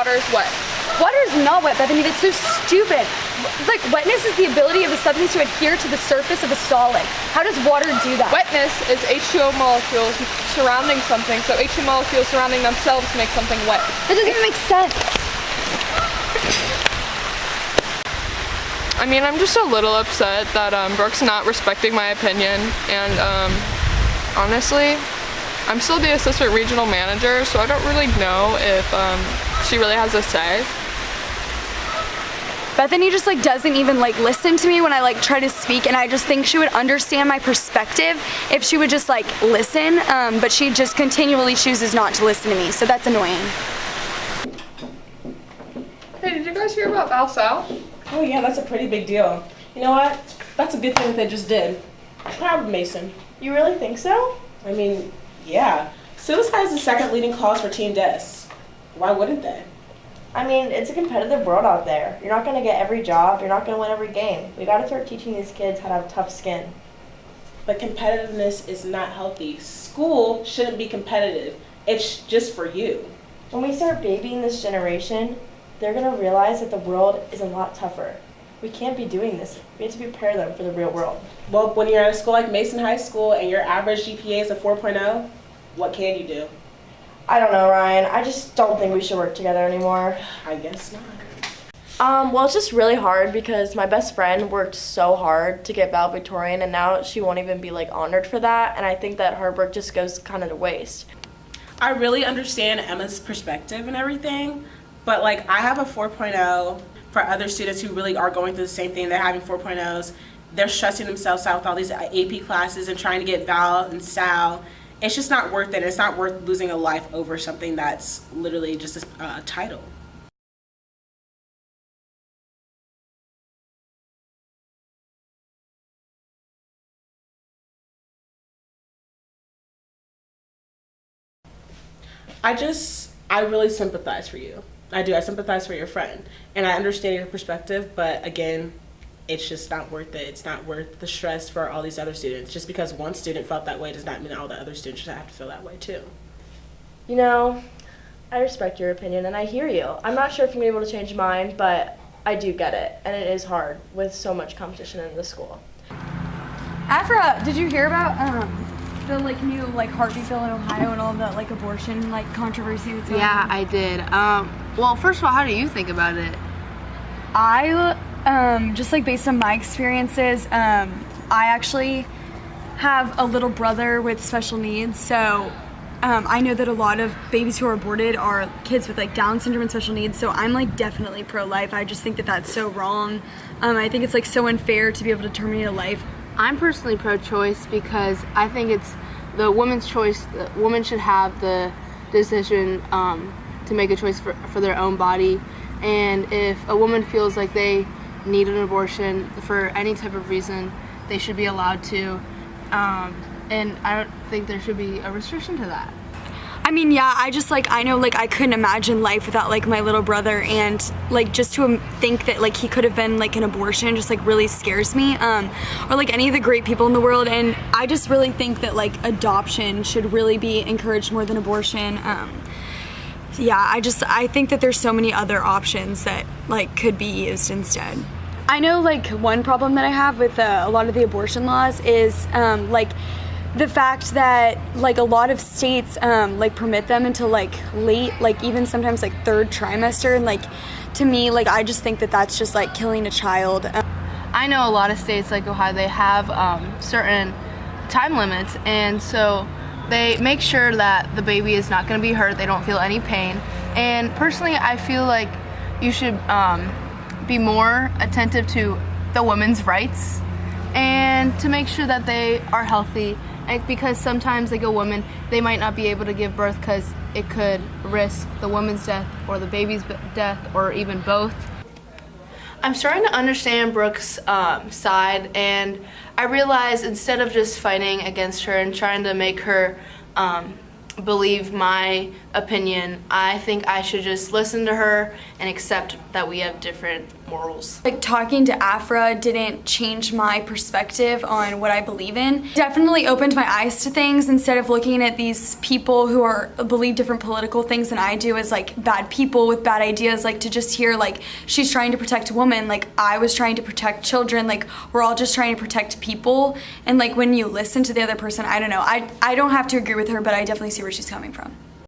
water is wet. Water is not wet, Bethany. That's so stupid. Like, wetness is the ability of a substance to adhere to the surface of a solid. How does water do that? Wetness is H2O molecules surrounding something, so H2O molecules surrounding themselves make something wet. That doesn't even make sense. I mean, I'm just a little upset that Brooke's not respecting my opinion, and honestly, I'm still the assistant regional manager, so I don't really know if she really has a say. Bethany just like doesn't even like listen to me when I like try to speak, and I just think she would understand my perspective if she would just like listen, but she just continually chooses not to listen to me, so that's annoying. Hey, did you guys hear about Val Sal? Oh yeah, that's a pretty big deal. You know what? That's a good thing that they just did. Proud of Mason. You really think so? I mean, yeah. Suicide is the second leading cause for teen deaths. Why wouldn't they? I mean, it's a competitive world out there. You're not going to get every job. You're not going to win every game. We got to start teaching these kids how to have tough skin. But competitiveness is not healthy. School shouldn't be competitive. It's just for you. When we start babying this generation, they're going to realize that the world is a lot tougher. We can't be doing this. We have to prepare them for the real world. Well, when you're at a school like Mason High School and your average GPA is a 4.0, what can you do? I don't know, Ryan. I just don't think we should work together anymore. I guess not. Well, it's just really hard because my best friend worked so hard to get valedictorian, and now she won't even be like honored for that, and I think that hard work just goes kind of to waste. I really understand Emma's perspective and everything, but like I have a 4.0. For other students who really are going through the same thing, they're having 4.0s, they're stressing themselves out with all these AP classes and trying to get Val and Sal. It's just not worth it. It's not worth losing a life over something that's literally just a title. I really sympathize for you. I do. I sympathize for your friend. And I understand your perspective, but again, it's just not worth it. It's not worth the stress for all these other students. Just because one student felt that way does not mean all the other students should have to feel that way too. You know, I respect your opinion and I hear you. I'm not sure if I'm able to change mine, but I do get it. And it is hard with so much competition in the school. Afra, did you hear about the like new like heartbeat bill in Ohio and all the like abortion like controversy that's going on? Yeah, I did. Well, first of all, how do you think about it? I just like based on my experiences, I actually have a little brother with special needs, so I know that a lot of babies who are aborted are kids with like Down syndrome and special needs, so I'm like definitely pro-life. I just think that that's so wrong. I think it's like so unfair to be able to terminate a life. I'm personally pro-choice because I think it's the woman's choice. The woman should have the decision to make a choice for their own body, and if a woman feels like they need an abortion for any type of reason, they should be allowed to, and I don't think there should be a restriction to that. I mean, yeah, I just like, I know like I couldn't imagine life without like my little brother, and like just to think that like he could have been like an abortion just like really scares me, or like any of the great people in the world. And I just really think that like adoption should really be encouraged more than abortion. Yeah, I think that there's so many other options that like could be used instead. I know like one problem that I have with a lot of the abortion laws is like the fact that like a lot of states like permit them until like late, like even sometimes like third trimester, and like to me like I just think that that's just like killing a child. I know a lot of states like Ohio, they have certain time limits, and so they make sure that the baby is not going to be hurt, they don't feel any pain. And personally, I feel like you should be more attentive to the women's rights and to make sure that they are healthy. Because sometimes like a woman, they might not be able to give birth because it could risk the woman's death or the baby's death or even both. I'm starting to understand Brooke's side, and I realize instead of just fighting against her and trying to make her believe my opinion. I think I should just listen to her and accept that we have different morals. Like talking to Afra didn't change my perspective on what I believe in. Definitely opened my eyes to things instead of looking at these people who believe different political things than I do as like bad people with bad ideas. Like to just hear like she's trying to protect a woman, like I was trying to protect children, like we're all just trying to protect people. And like when you listen to the other person, I don't know, I don't have to agree with her, but I definitely see where she's coming from.